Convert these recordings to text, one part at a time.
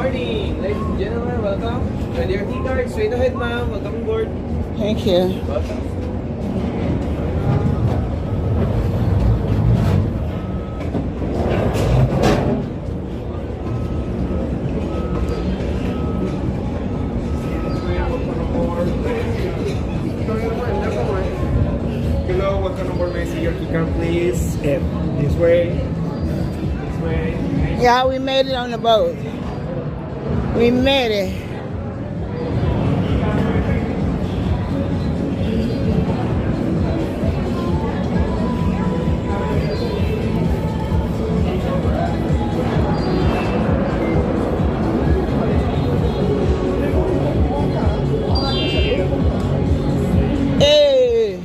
morning, ladies and gentlemen. Welcome. Ready your key card. Straight ahead, ma'am. Welcome aboard. Thank you. Welcome. Hello, welcome aboard. May I see your key card, please? This way. This way. Yeah, we made it on the boat. We made it. Hey,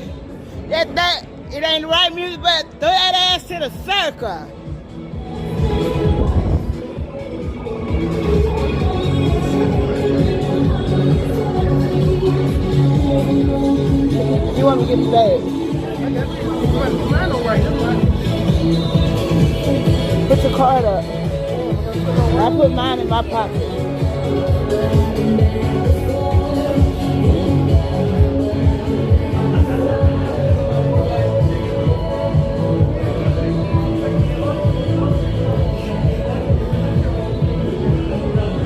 that it ain't the right music, but throw that ass to the circle. You want me to get the bag? Put your card up. I put mine in my pocket.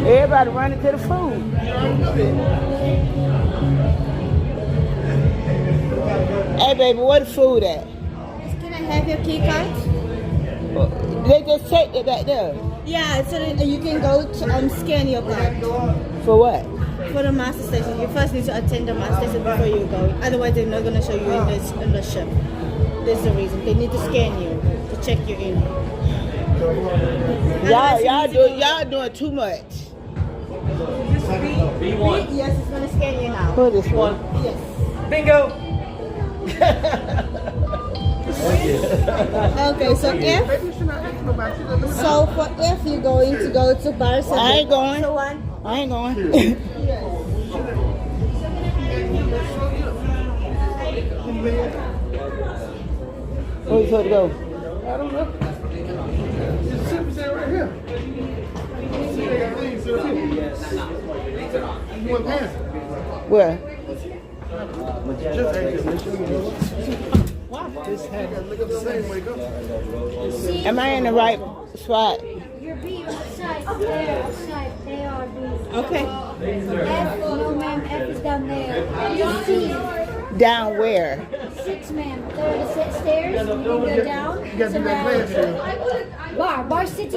Everybody running to the food. Hey, baby, where the food at? Can I have your key card? They just take it back there. Yeah, so that you can go to scan your card For what? for the master station. You first need to attend the master station before you go. Otherwise, they're not gonna show you in the ship. That's the reason. They need to scan you to check you in. Y'all doing too much. B1. Yes, it's gonna scan you now. Who this one? Yes. Bingo. Okay, so if you're going to go to bar 7, I ain't going. So one. I ain't going. Where you supposed to go? I don't know. Just sit right here. See, they got things sit up here. You want pants? Where? Just look up the same way, go. Am I in the right spot? Your B side there, side they are B. Okay. F, no ma'am, F is down there. C, Down where? 6 ma'am. There are the stairs. You can go down. You got to do that class here. Bar 6.